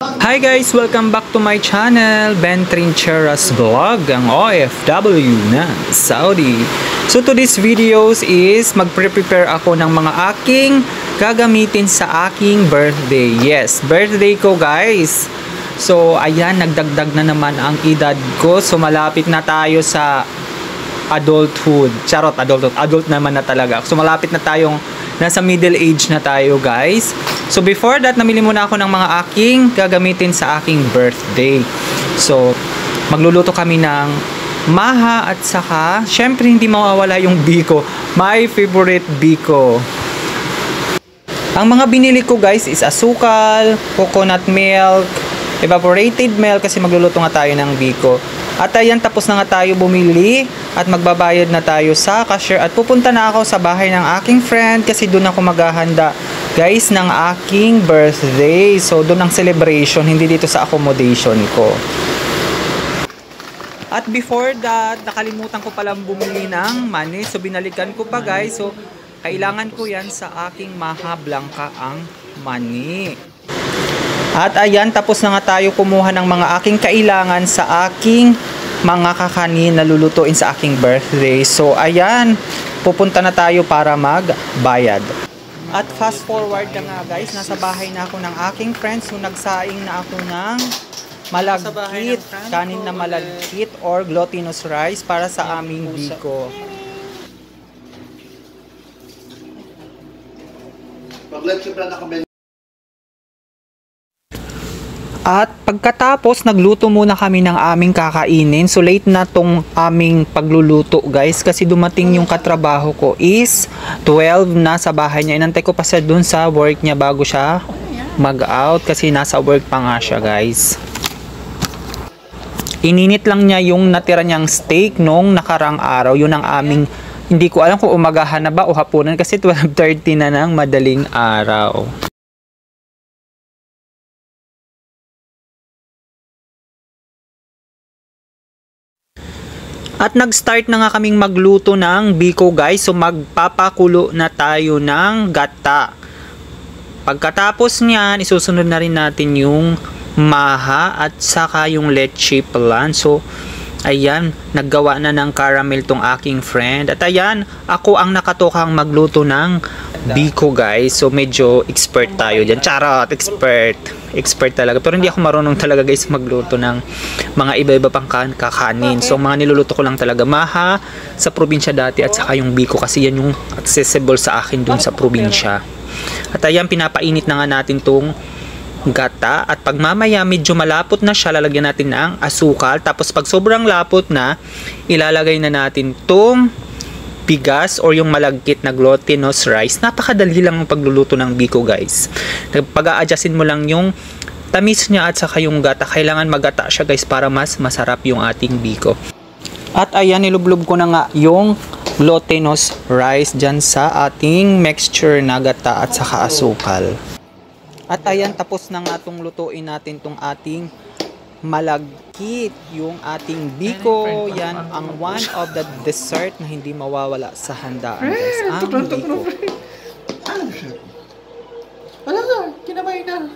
Hi guys! Welcome back to my channel, Ben Trincheras Vlog, ang OFW na Saudi. So today's videos is magpre-prepare ako ng mga aking gagamitin sa aking birthday. Yes, birthday ko guys. So ayan, nagdagdag na naman ang edad ko. So malapit na tayo sa adulthood. Charot, adult naman na talaga. So malapit na tayong nasa middle age na tayo guys. So before that, namili muna ako ng mga aking gagamitin sa aking birthday. So magluluto kami ng maha at saka syempre hindi mawawala yung biko. My favorite biko. Ang mga binili ko guys is asukal, coconut milk, evaporated milk kasi magluluto nga tayo ng biko. At ayan, tapos na nga tayo bumili at magbabayad na tayo sa cashier at pupunta na ako sa bahay ng aking friend kasi doon ako maghahanda guys ng aking birthday. So doon ang celebration, hindi dito sa accommodation ko. At before that, nakalimutan ko palang bumili ng mani. So binalikan ko pa guys. So kailangan ko yan sa aking maha blanca ang mani. At ayan, tapos na nga tayo kumuha ng mga aking kailangan sa aking mga kakanin na lulutuin sa aking birthday. So ayan, pupunta na tayo para magbayad. At fast forward na nga guys, nasa bahay na ako ng aking friends. So nagsaing na ako ng malagkit, kanin na malagkit or glutinous rice para sa aming biko. At pagkatapos, nagluto muna kami ng aming kakainin. So late na tong aming pagluluto guys kasi dumating yung katrabaho ko is 12 na sa bahay niya. Inantay ko pa siya dun sa work niya bago siya mag-out kasi nasa work pa nga siya guys. Ininit lang niya yung natira niyang steak nung nakarang araw. Yun ang aming, hindi ko alam kung umagahan na ba o hapunan kasi 12:30 na ng madaling araw. At nag-start na nga kaming magluto ng biko guys. So magpapakulo na tayo ng gata. Pagkatapos niyan, isusunod na rin natin yung maha at saka yung leche plan. So ayan, naggawa na ng caramel tong aking friend. At ayan, ako ang nakatokang magluto ng biko guys. So medyo expert tayo dyan. Charot, expert talaga. Pero hindi ako marunong talaga guys magluto ng mga iba-iba pang kakanin. So mga niluluto ko lang talaga maha sa probinsya dati at saka yung biko kasi yan yung accessible sa akin dun sa probinsya. At ayan, pinapainit na nga natin tong gata at pag mamaya medyo malapot na siya, lalagyan natin ng asukal. Tapos pag sobrang lapot na, ilalagay na natin tong bigas or yung malagkit na glutinous rice. Napakadali lang ang pagluluto ng biko guys. Pag-a-adjustin mo lang yung tamis niya at saka yung gata. Kailangan magata siya guys para mas masarap yung ating biko. At ayan, nilublob ko na nga yung glutinous rice dyan sa ating mixture na gata at saka asukal. At ayan, tapos na nga itong lutuin natin itong ating malagkit, yung ating biko. Yan ang one of the dessert na hindi mawawala sa handaan guys, ang biko. Wala na, kinabay na.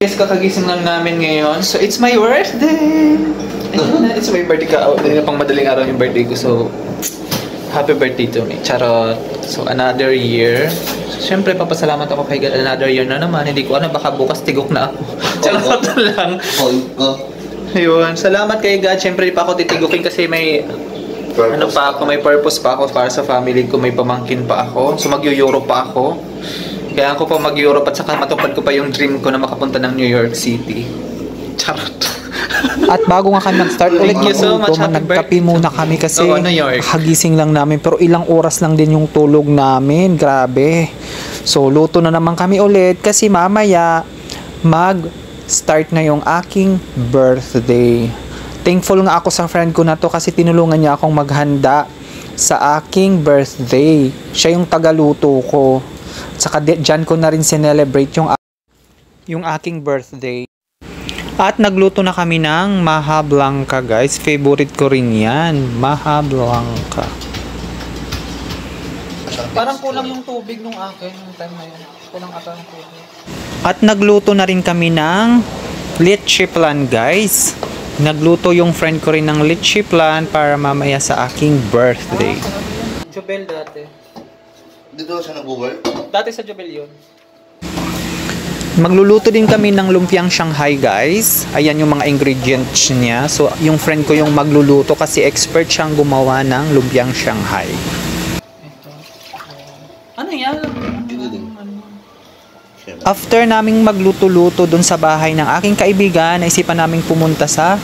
Guys, kakagising lang namin ngayon. So it's my birthday. It's my birthday ka. Pang madaling araw yung birthday ko. So happy birthday to me. Charot. So another year. Siyempre, papasalamat ako kay God. Another year na naman. Hindi ko alam, baka bukas tigok na ako. Charot lang. Ayun. Salamat kay God. Siyempre, pa ako titigukin kasi may ano pa ako, may purpose pa ako para sa family ko. May pamangkin pa ako. So, mag-Europe pa ako. Kaya ako pa mag-Europe at saka matupad ko pa yung dream ko na makapunta ng New York City. Charot. At bago nga kami mag-start ulit magluto, nagkape muna kami kasi hagising lang namin. Pero ilang oras lang din yung tulog namin. Grabe. So, luto na naman kami ulit kasi mamaya mag-start na yung aking birthday. Thankful nga ako sa friend ko na to kasi tinulungan niya akong maghanda sa aking birthday. Siya yung tagaluto ko. Saka dyan ko na rin sinelebrate yung aking birthday. At nagluto na kami ng maha blanca guys. Favorite ko rin yan. Maha blanca. Parang kulang yung tubig nung akin. Yung time na yun. Kulang ata ng tubig. At nagluto na rin kami ng leche flan guys. Nagluto yung friend ko rin ng leche flan para mamaya sa aking birthday. Jobel dati. Dito siya nag-work? Dati sa Jobel yun. Magluluto din kami ng lumpiang Shanghai guys. Ayan yung mga ingredients niya. So yung friend ko yung magluluto kasi expert siyang gumawa ng lumpiang Shanghai. Ano yan? Dito din. After naming magluto-luto dun sa bahay ng aking kaibigan, naisipan naming pumunta sa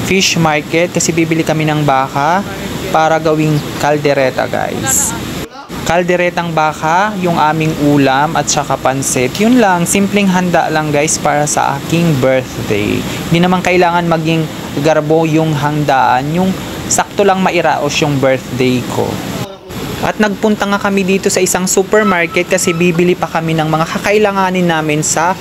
fish market kasi bibili kami ng baka para gawing kaldereta guys. Kalderetang baka, yung aming ulam at saka pansit. Yun lang, simpleng handa lang guys para sa aking birthday. Hindi naman kailangan maging garbo yung handaan, yung sakto lang mairaos yung birthday ko. At nagpunta nga kami dito sa isang supermarket kasi bibili pa kami ng mga kakailanganin namin sa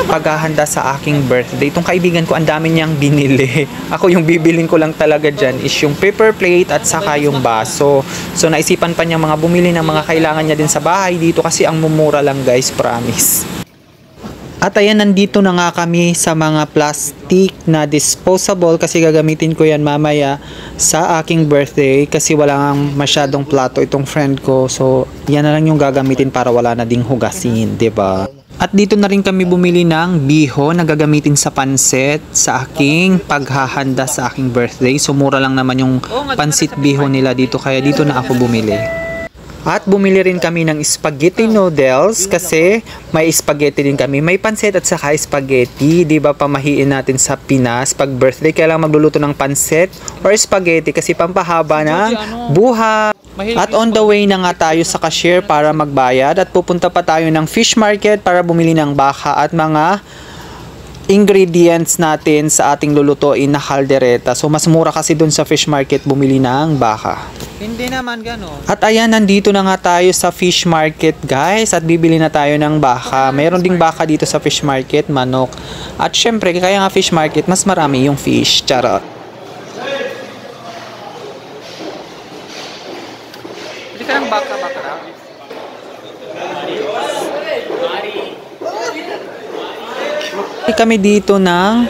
paghahanda sa aking birthday. Itong kaibigan ko, ang dami niyang binili. Ako yung bibiling ko lang talaga dyan is yung paper plate at saka yung baso. So naisipan pa niya mga bumili ng mga kailangan niya din sa bahay dito kasi ang mumura lang guys, promise. At ayan, nandito na nga kami sa mga plastic na disposable kasi gagamitin ko yan mamaya sa aking birthday kasi wala nga masyadong plato itong friend ko. So, yan na lang yung gagamitin para wala na ding hugasin, 'di ba? At dito na rin kami bumili ng biho na gagamitin sa pansit sa aking paghahanda sa aking birthday. So, mura lang naman yung pansit biho nila dito kaya dito na ako bumili. At bumili rin kami ng spaghetti noodles kasi may spaghetti din kami. May pansit at saka spaghetti. Di ba pamahiin natin sa Pinas pag birthday kailangan magluluto ng pansit or spaghetti kasi pampahaba ng buhay. At on the way na nga tayo sa cashier para magbayad at pupunta pa tayo ng fish market para bumili ng baka at mga ingredients natin sa ating lulutuin na kaldereta. So mas mura kasi dun sa fish market bumili ng baka. Hindi naman gano'n. At ayan, nandito na nga tayo sa fish market guys at bibili na tayo ng baka. Mayroon ding baka dito sa fish market, manok. At syempre, kaya nga fish market, mas marami yung fish. Charot. Hindi ka ng baka na. Kami dito ng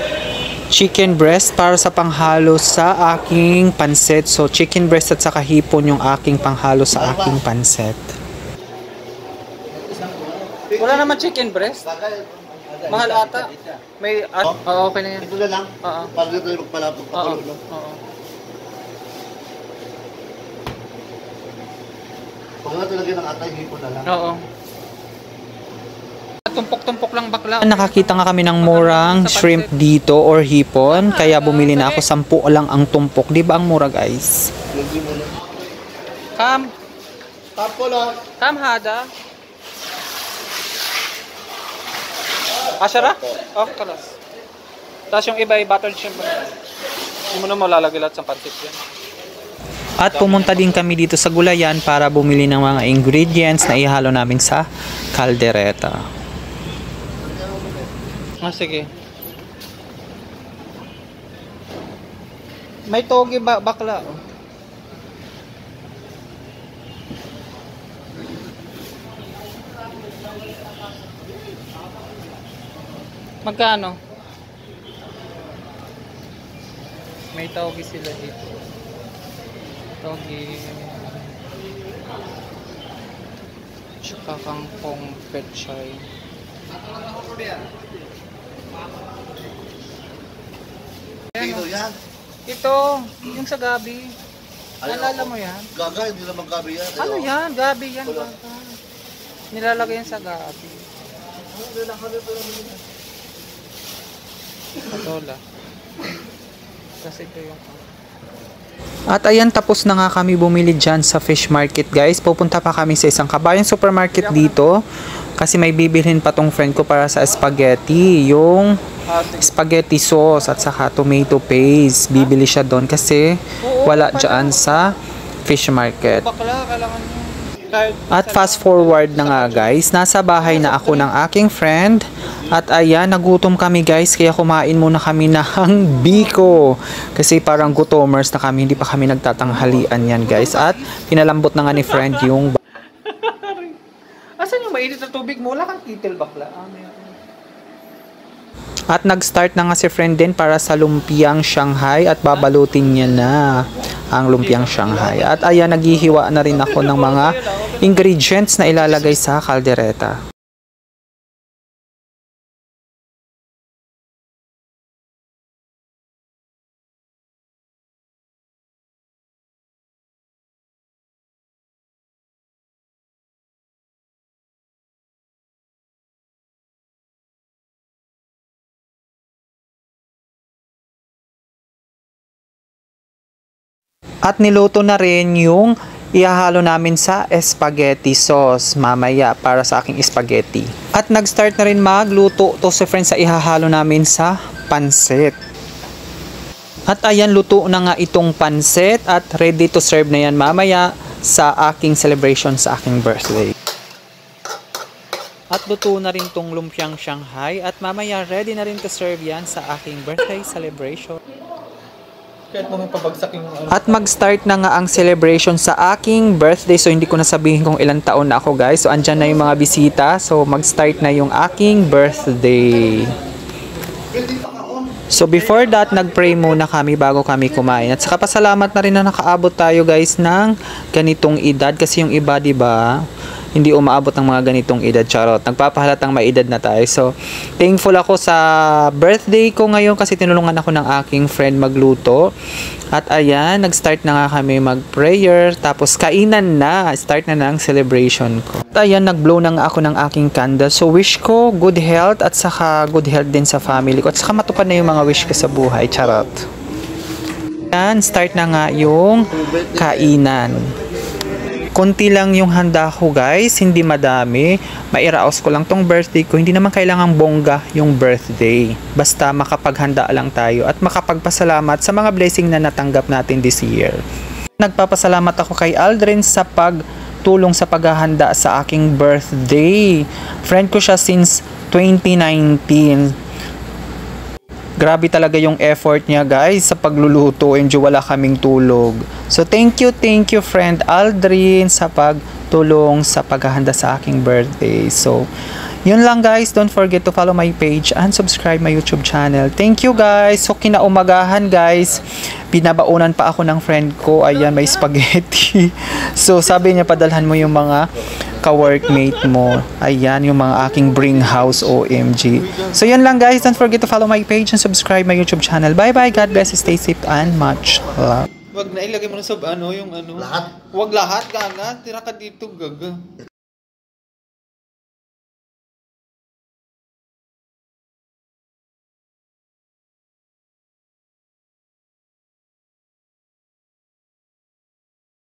chicken breast para sa panghalo sa aking pansit. So, chicken breast at saka hipon yung aking panghalo sa aking pansit. Wala naman chicken breast. Mahal ata. May oo, okay na yan. Ito na lang. Oo. Para dito yung magpalapot. Oo. Pag nga talaga ng atay, hipon na lang. Oo. Tumpok-tumpok lang bakla. Nakakita nga kami ng murang shrimp dito or hipon. Kaya bumili na ako, 10 lang ang tumpok. Di ba ang mura guys? Kam. Tapo lang. Kam hada. Asyara? Oh, kalas. Tapos yung iba ay buttered shrimp. Hindi mo na malalagay lahat sa pansit yan. At pumunta din kami dito sa gulayan para bumili ng mga ingredients na ihalo namin sa kaldereta. Sige. May togi bakla. Oh. Magkano? May togi sila dito. Togi. Tsaka kangkong pechay. Ito yan. Ito, yung sa gabi. Alala mo yan? Gaga, hindi naman gabi yan. Ano yan? Gabi yan. Gaga. Nilalagay yan sa gabi. Patola. Kasi ito yung... At ayan, tapos na nga kami bumili dyan sa fish market guys. Pupunta pa kami sa isang kabayang supermarket dito kasi may bibilhin pa tong friend ko para sa spaghetti, yung spaghetti sauce at saka tomato paste. Bibili siya doon kasi wala dyan sa fish market. Bakla, kailangan nyo. At fast forward na nga guys, nasa bahay na ako ng aking friend. At ayan, nagutom kami guys, kaya kumain muna kami ng biko. Kasi parang gutomers na kami, hindi pa kami nagtatanghalian yan guys. At pinalambot na nga ni friend yung... Asan yung mainit na tubig mo? Wala kang titil bakla. At nag-start na nga si friend din para sa lumpiang Shanghai at babalutin niya na ang lumpiang Shanghai. At ayan, naghihiwa na rin ako ng mga ingredients na ilalagay sa kaldereta. At niluto na rin yung ihahalo namin sa spaghetti sauce mamaya para sa aking spaghetti. At nag-start na rin magluto to si friends sa ihahalo namin sa pansit. At ayan, luto na nga itong pansit at ready to serve na yan mamaya sa aking celebration sa aking birthday. At luto na rin tong lumpiang Shanghai at mamaya ready na rin to serve yan sa aking birthday celebration. At mag-start na nga ang celebration sa aking birthday. So hindi ko na sabihin kung ilang taon na ako guys. So andyan na yung mga bisita. So mag-start na yung aking birthday. So before that, nag-pray muna kami bago kami kumain. At saka pasalamat na rin na nakaabot tayo guys ng ganitong edad. Kasi yung iba, diba, hindi umaabot ng mga ganitong edad. Charot. Nagpapahalatang may edad na tayo. So, thankful ako sa birthday ko ngayon kasi tinulungan ako ng aking friend magluto. At ayan, nag-start na nga kami mag-prayer. Tapos, kainan na. Start na ang celebration ko. At ayan, nag-blow na nga ako ng aking candle. So, wish ko good health at saka good health din sa family ko. At saka matupad na yung mga wish ko sa buhay. Charot. Ayan, start na nga yung kainan. Konti lang yung handa ko guys, hindi madami. Mairaos ko lang tong birthday ko. Hindi naman kailangang bongga yung birthday. Basta makapaghanda lang tayo at makapagpasalamat sa mga blessing na natanggap natin this year. Nagpapasalamat ako kay Aldrin sa pagtulong sa paghahanda sa aking birthday. Friend ko siya since 2019. Grabe talaga yung effort niya guys sa pagluluto. Enjoy, wala kaming tulog. So thank you friend Aldrin sa pagtulong sa paghahanda sa aking birthday. So yun lang guys, don't forget to follow my page and subscribe my YouTube channel. Thank you guys. So kinaumagahan guys, binabaunan pa ako ng friend ko. Ayan, may spaghetti. So sabi niya, padalhan mo yung mga ka-workmate mo. Ayan, yung mga aking bring house, OMG. So yun lang guys, don't forget to follow my page and subscribe my YouTube channel. Bye bye, God bless, stay safe and much love. Wag na ilagay mo na sa ano, yung ano. Lahat? Wag lahat, gaga. Tira ka dito, gaga.